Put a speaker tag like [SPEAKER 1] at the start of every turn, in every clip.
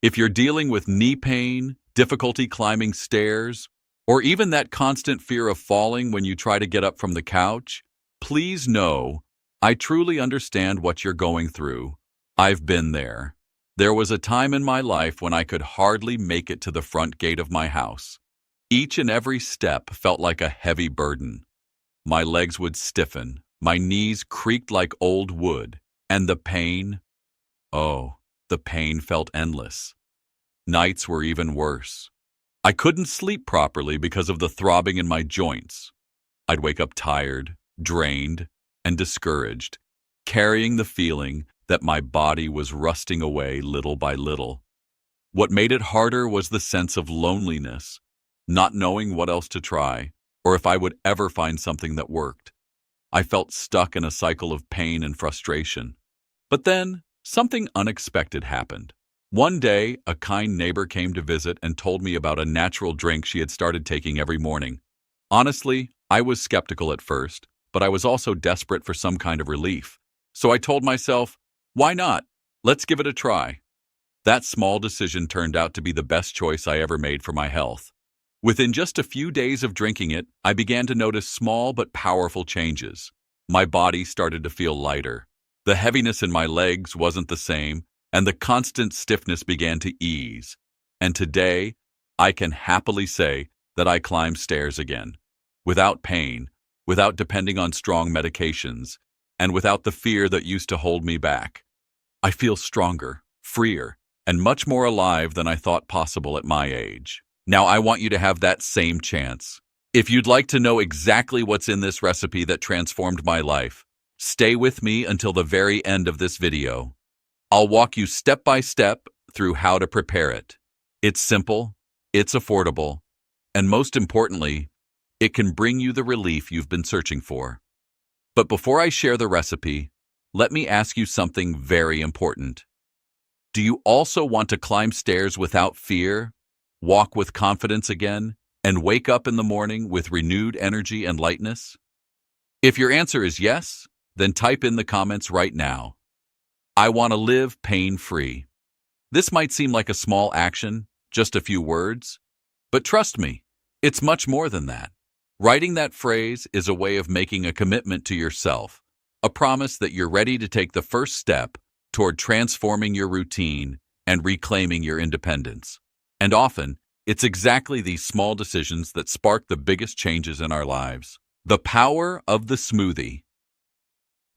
[SPEAKER 1] If you're dealing with knee pain, difficulty climbing stairs, or even that constant fear of falling when you try to get up from the couch, please know I truly understand what you're going through. I've been there. There was a time in my life when I could hardly make it to the front gate of my house. Each and every step felt like a heavy burden. My legs would stiffen, my knees creaked like old wood, and the pain, oh, the pain felt endless. Nights were even worse. I couldn't sleep properly because of the throbbing in my joints. I'd wake up tired, drained, and discouraged, carrying the feeling that my body was rusting away little by little. What made it harder was the sense of loneliness, not knowing what else to try, or if I would ever find something that worked. I felt stuck in a cycle of pain and frustration. But then, something unexpected happened. One day, a kind neighbor came to visit and told me about a natural drink she had started taking every morning. Honestly, I was skeptical at first, but I was also desperate for some kind of relief. So I told myself, why not? Let's give it a try. That small decision turned out to be the best choice I ever made for my health. Within just a few days of drinking it, I began to notice small but powerful changes. My body started to feel lighter. The heaviness in my legs wasn't the same, and the constant stiffness began to ease. And today, I can happily say that I climb stairs again, without pain, without depending on strong medications, and without the fear that used to hold me back. I feel stronger, freer, and much more alive than I thought possible at my age. Now I want you to have that same chance. If you'd like to know exactly what's in this recipe that transformed my life, stay with me until the very end of this video. I'll walk you step by step through how to prepare it. It's simple, it's affordable, and most importantly, it can bring you the relief you've been searching for. But before I share the recipe, let me ask you something very important. Do you also want to climb stairs without fear, walk with confidence again, and wake up in the morning with renewed energy and lightness? If your answer is yes, then type in the comments right now. I want to live pain-free. This might seem like a small action, just a few words, but trust me, it's much more than that. Writing that phrase is a way of making a commitment to yourself, a promise that you're ready to take the first step toward transforming your routine and reclaiming your independence. And often, it's exactly these small decisions that spark the biggest changes in our lives. The power of the smoothie.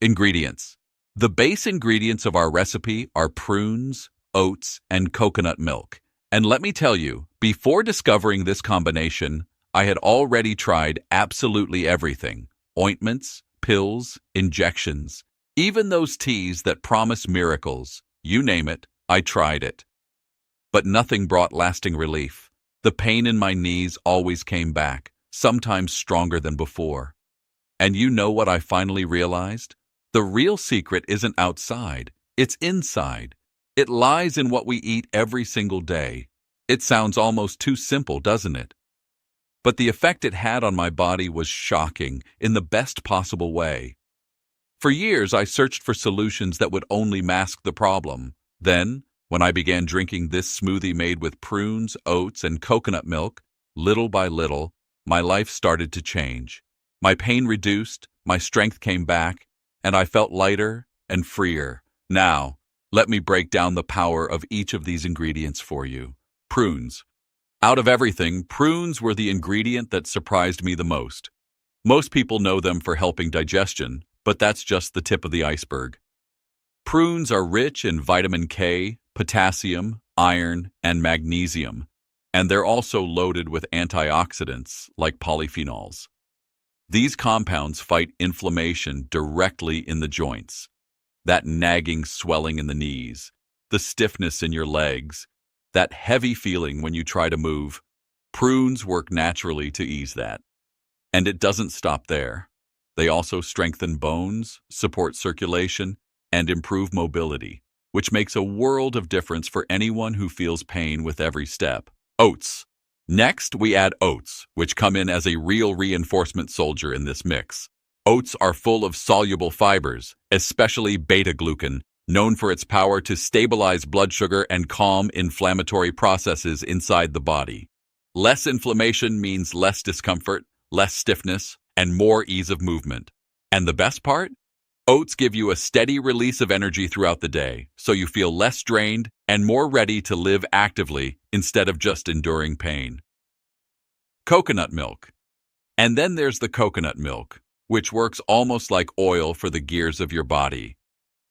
[SPEAKER 1] Ingredients. The base ingredients of our recipe are prunes, oats, and coconut milk. And let me tell you, before discovering this combination, I had already tried absolutely everything. Ointments, pills, injections, even those teas that promise miracles. You name it, I tried it. But nothing brought lasting relief. The pain in my knees always came back, sometimes stronger than before. And you know what I finally realized? The real secret isn't outside, it's inside. It lies in what we eat every single day. It sounds almost too simple, doesn't it? But the effect it had on my body was shocking in the best possible way. For years, I searched for solutions that would only mask the problem. Then, when I began drinking this smoothie made with prunes, oats, and coconut milk, little by little, my life started to change. My pain reduced, my strength came back, and I felt lighter and freer. Now, let me break down the power of each of these ingredients for you. Prunes. Out of everything, prunes were the ingredient that surprised me the most. Most people know them for helping digestion, but that's just the tip of the iceberg. Prunes are rich in vitamin K, potassium, iron, and magnesium, and they're also loaded with antioxidants like polyphenols. These compounds fight inflammation directly in the joints. That nagging swelling in the knees, the stiffness in your legs, that heavy feeling when you try to move. Prunes work naturally to ease that. And it doesn't stop there. They also strengthen bones, support circulation, and improve mobility, which makes a world of difference for anyone who feels pain with every step. Oats. Next, we add oats, which come in as a real reinforcement soldier in this mix. Oats are full of soluble fibers, especially beta-glucan, known for its power to stabilize blood sugar and calm inflammatory processes inside the body. Less inflammation means less discomfort, less stiffness, and more ease of movement. And the best part? Oats give you a steady release of energy throughout the day, so you feel less drained and more ready to live actively instead of just enduring pain. Coconut milk. And then there's the coconut milk, which works almost like oil for the gears of your body.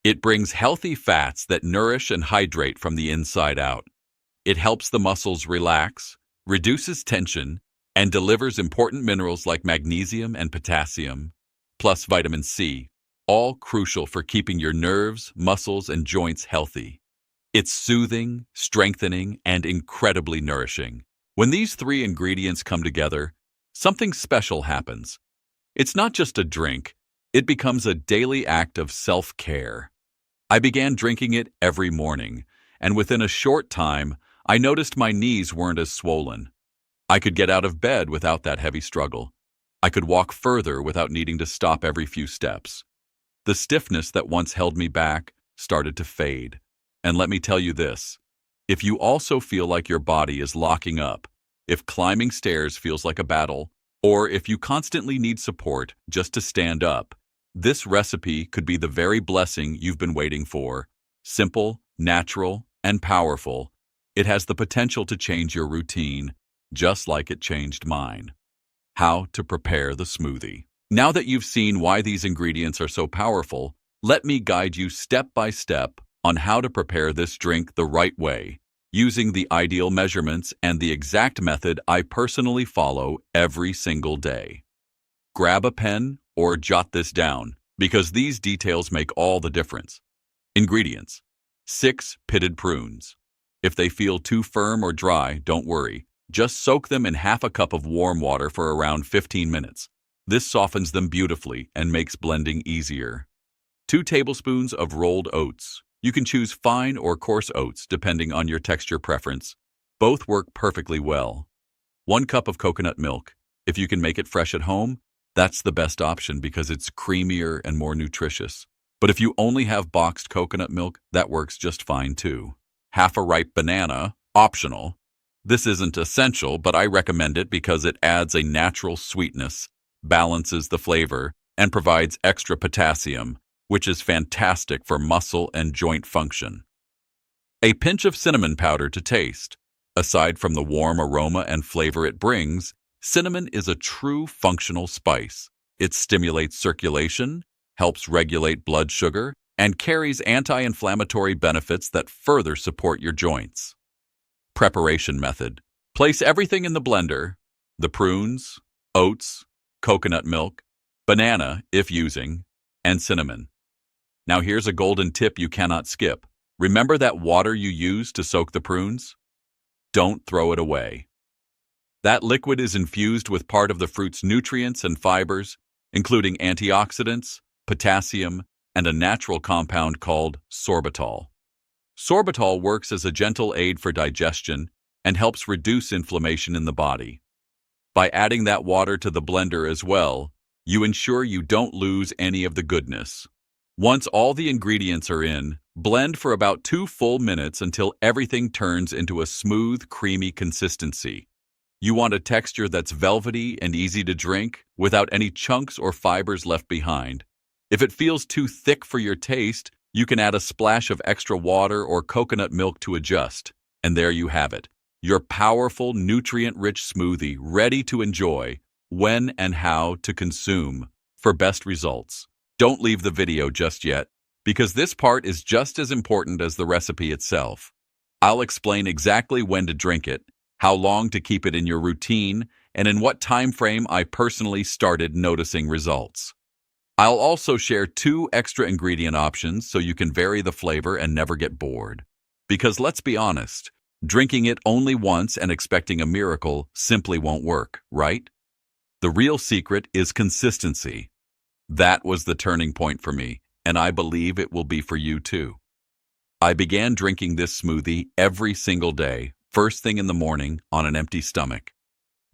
[SPEAKER 1] It brings healthy fats that nourish and hydrate from the inside out. It helps the muscles relax, reduces tension, and delivers important minerals like magnesium and potassium, plus vitamin C, all crucial for keeping your nerves, muscles, and joints healthy. It's soothing, strengthening, and incredibly nourishing. When these three ingredients come together, something special happens. It's not just a drink, it becomes a daily act of self-care. I began drinking it every morning, and within a short time, I noticed my knees weren't as swollen. I could get out of bed without that heavy struggle. I could walk further without needing to stop every few steps. The stiffness that once held me back started to fade. And let me tell you this, if you also feel like your body is locking up, if climbing stairs feels like a battle, or if you constantly need support just to stand up, this recipe could be the very blessing you've been waiting for. Simple, natural, and powerful, it has the potential to change your routine, just like it changed mine. How to prepare the smoothie. Now that you've seen why these ingredients are so powerful, let me guide you step by step on how to prepare this drink the right way, using the ideal measurements and the exact method I personally follow every single day. Grab a pen or jot this down, because these details make all the difference. Ingredients: 6 pitted prunes. If they feel too firm or dry, don't worry. Just soak them in half a cup of warm water for around 15 minutes. This softens them beautifully and makes blending easier. 2 tablespoons of rolled oats. You can choose fine or coarse oats depending on your texture preference. Both work perfectly well. 1 cup of coconut milk. If you can make it fresh at home, that's the best option because it's creamier and more nutritious. But if you only have boxed coconut milk, that works just fine too. Half a ripe banana, optional. This isn't essential, but I recommend it because it adds a natural sweetness, balances the flavor, and provides extra potassium, which is fantastic for muscle and joint function. A pinch of cinnamon powder to taste. Aside from the warm aroma and flavor it brings, cinnamon is a true functional spice. It stimulates circulation, helps regulate blood sugar, and carries anti-inflammatory benefits that further support your joints. Preparation method. Place everything in the blender: the prunes, oats, coconut milk, banana if using, and cinnamon. Now here's a golden tip you cannot skip. Remember that water you used to soak the prunes? Don't throw it away. That liquid is infused with part of the fruit's nutrients and fibers, including antioxidants, potassium, and a natural compound called sorbitol. Sorbitol works as a gentle aid for digestion and helps reduce inflammation in the body. By adding that water to the blender as well, you ensure you don't lose any of the goodness. Once all the ingredients are in, blend for about 2 full minutes until everything turns into a smooth, creamy consistency. You want a texture that's velvety and easy to drink, without any chunks or fibers left behind. If it feels too thick for your taste, you can add a splash of extra water or coconut milk to adjust. And there you have it, your powerful, nutrient-rich smoothie ready to enjoy when and how to consume for best results. Don't leave the video just yet, because this part is just as important as the recipe itself. I'll explain exactly when to drink it, how long to keep it in your routine, and in what time frame I personally started noticing results. I'll also share 2 extra ingredient options so you can vary the flavor and never get bored. Because let's be honest, drinking it only once and expecting a miracle simply won't work, right? The real secret is consistency. That was the turning point for me, and I believe it will be for you too. I began drinking this smoothie every single day, first thing in the morning, on an empty stomach.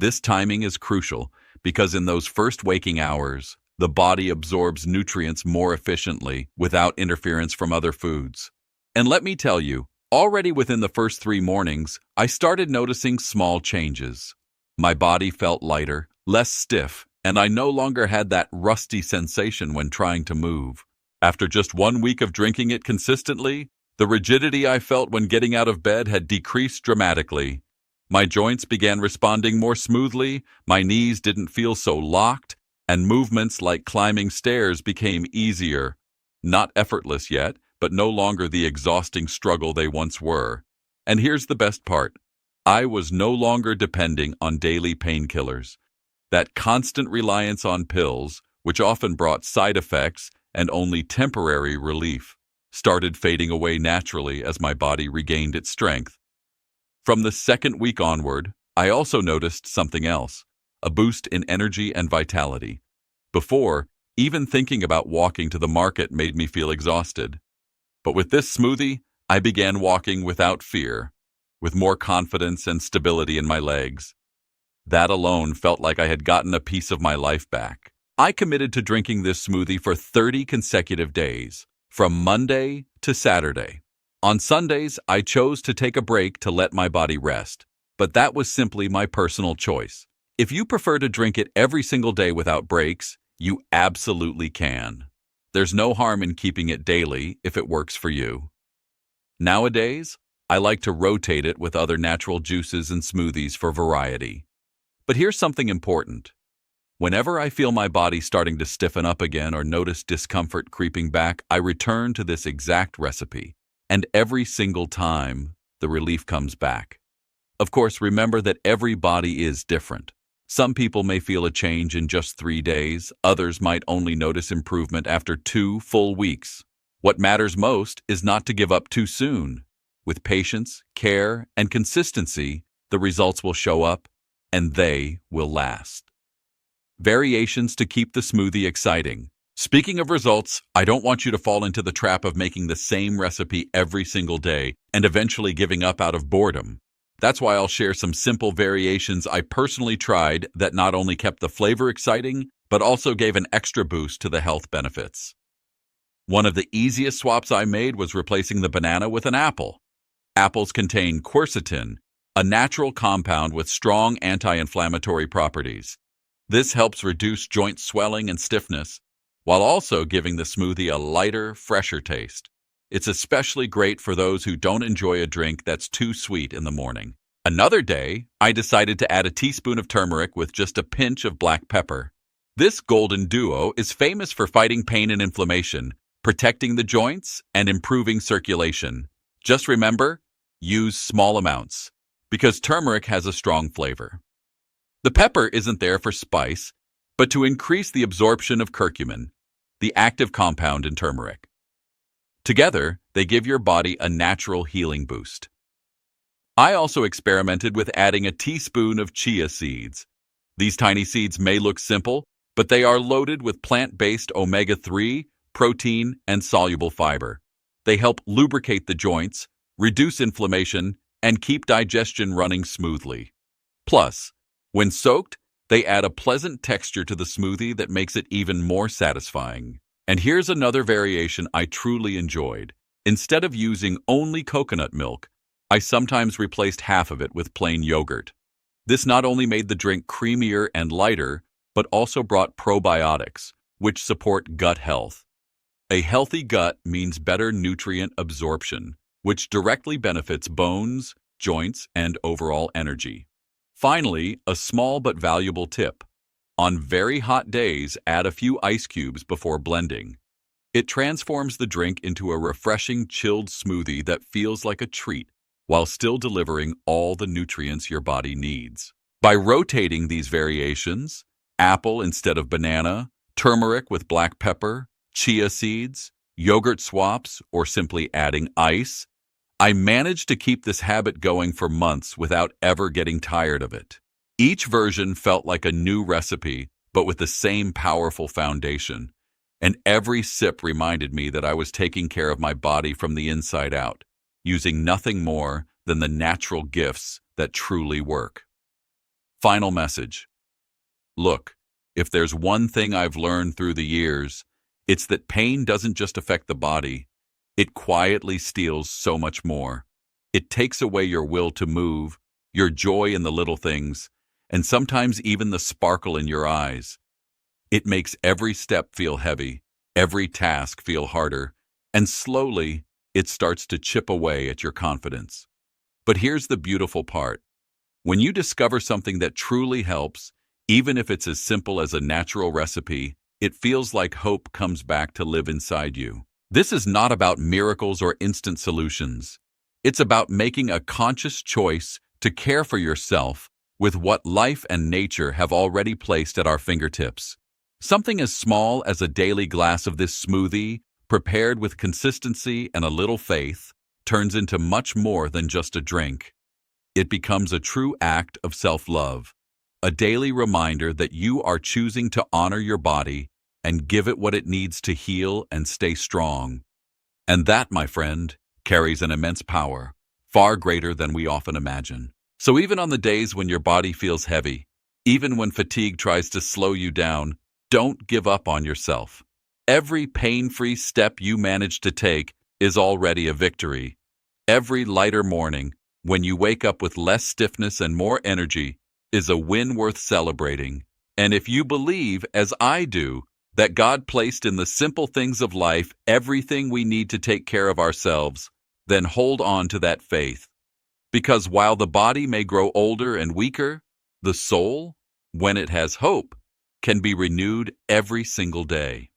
[SPEAKER 1] This timing is crucial because in those first waking hours, The body absorbs nutrients more efficiently without interference from other foods. And let me tell you, already within the first 3 mornings, I started noticing small changes. My body felt lighter, less stiff, and I no longer had that rusty sensation when trying to move. After just 1 week of drinking it consistently, the rigidity I felt when getting out of bed had decreased dramatically. My joints began responding more smoothly, my knees didn't feel so locked, and movements like climbing stairs became easier. Not effortless yet, but no longer the exhausting struggle they once were. And here's the best part. I was no longer depending on daily painkillers. That constant reliance on pills, which often brought side effects and only temporary relief, started fading away naturally as my body regained its strength. From the second week onward, I also noticed something else, a boost in energy and vitality. Before, even thinking about walking to the market made me feel exhausted. But with this smoothie, I began walking without fear, with more confidence and stability in my legs. That alone felt like I had gotten a piece of my life back. I committed to drinking this smoothie for 30 consecutive days, from Monday to Saturday. On Sundays, I chose to take a break to let my body rest, but that was simply my personal choice. If you prefer to drink it every single day without breaks, you absolutely can. There's no harm in keeping it daily if it works for you. Nowadays, I like to rotate it with other natural juices and smoothies for variety. But here's something important. Whenever I feel my body starting to stiffen up again or notice discomfort creeping back, I return to this exact recipe. And every single time, the relief comes back. Of course, remember that every body is different. Some people may feel a change in just 3 days, others might only notice improvement after 2 full weeks. What matters most is not to give up too soon. With patience, care, and consistency, the results will show up, and they will last. Variations to keep the smoothie exciting. Speaking of results, I don't want you to fall into the trap of making the same recipe every single day and eventually giving up out of boredom. That's why I'll share some simple variations I personally tried that not only kept the flavor exciting, but also gave an extra boost to the health benefits. One of the easiest swaps I made was replacing the banana with an apple. Apples contain quercetin, a natural compound with strong anti-inflammatory properties. This helps reduce joint swelling and stiffness, while also giving the smoothie a lighter, fresher taste. It's especially great for those who don't enjoy a drink that's too sweet in the morning. Another day, I decided to add a teaspoon of turmeric with just a pinch of black pepper. This golden duo is famous for fighting pain and inflammation, protecting the joints, and improving circulation. Just remember, use small amounts, because turmeric has a strong flavor. The pepper isn't there for spice, but to increase the absorption of curcumin, the active compound in turmeric. Together, they give your body a natural healing boost. I also experimented with adding a teaspoon of chia seeds. These tiny seeds may look simple, but they are loaded with plant-based omega-3, protein, and soluble fiber. They help lubricate the joints, reduce inflammation, and keep digestion running smoothly. Plus, when soaked, they add a pleasant texture to the smoothie that makes it even more satisfying. And here's another variation I truly enjoyed. Instead of using only coconut milk, I sometimes replaced half of it with plain yogurt. This not only made the drink creamier and lighter, but also brought probiotics, which support gut health. A healthy gut means better nutrient absorption, which directly benefits bones, joints, and overall energy. Finally, a small but valuable tip. On very hot days, add a few ice cubes before blending. It transforms the drink into a refreshing, chilled smoothie that feels like a treat, while still delivering all the nutrients your body needs. By rotating these variations, apple instead of banana, turmeric with black pepper, chia seeds, yogurt swaps, or simply adding ice, I managed to keep this habit going for months without ever getting tired of it. Each version felt like a new recipe, but with the same powerful foundation. And every sip reminded me that I was taking care of my body from the inside out, using nothing more than the natural gifts that truly work. Final message. Look, If there's one thing I've learned through the years, it's that pain doesn't just affect the body. It quietly steals so much more. It takes away your will to move, your joy in the little things, and sometimes even the sparkle in your eyes. It makes every step feel heavy, every task feel harder, and slowly it starts to chip away at your confidence. But here's the beautiful part. When you discover something that truly helps, even if it's as simple as a natural recipe, it feels like hope comes back to live inside you. This is not about miracles or instant solutions. It's about making a conscious choice to care for yourself with what life and nature have already placed at our fingertips. Something as small as a daily glass of this smoothie, prepared with consistency and a little faith, turns into much more than just a drink. It becomes a true act of self-love, a daily reminder that you are choosing to honor your body and give it what it needs to heal and stay strong. And that, my friend, carries an immense power, far greater than we often imagine. So even on the days when your body feels heavy, even when fatigue tries to slow you down, don't give up on yourself. Every pain-free step you manage to take is already a victory. Every lighter morning, when you wake up with less stiffness and more energy, is a win worth celebrating. And if you believe, as I do, that God placed in the simple things of life everything we need to take care of ourselves, then hold on to that faith. Because while the body may grow older and weaker, the soul, when it has hope, can be renewed every single day.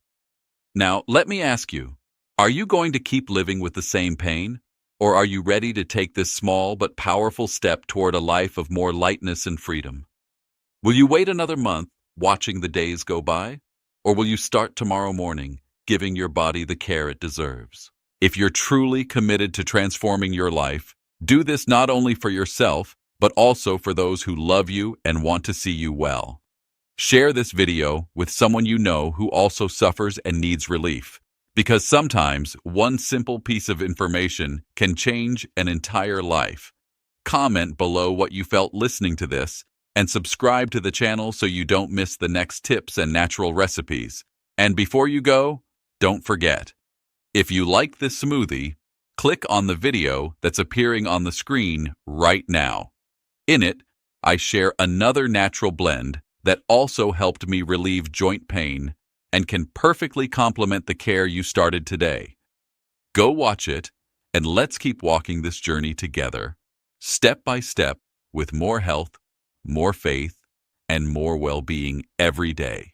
[SPEAKER 1] Now, let me ask you, are you going to keep living with the same pain? Or are you ready to take this small but powerful step toward a life of more lightness and freedom? Will you wait another month, watching the days go by? Or will you start tomorrow morning, giving your body the care it deserves? If you're truly committed to transforming your life, do this not only for yourself, but also for those who love you and want to see you well. Share this video with someone you know who also suffers and needs relief, because sometimes one simple piece of information can change an entire life. Comment below what you felt listening to this, and subscribe to the channel so you don't miss the next tips and natural recipes. And before you go, don't forget, if you like this smoothie, click on the video that's appearing on the screen right now. In it, I share another natural blend that also helped me relieve joint pain and can perfectly complement the care you started today. Go watch it, and let's keep walking this journey together, step by step, with more health, more faith, and more well-being every day.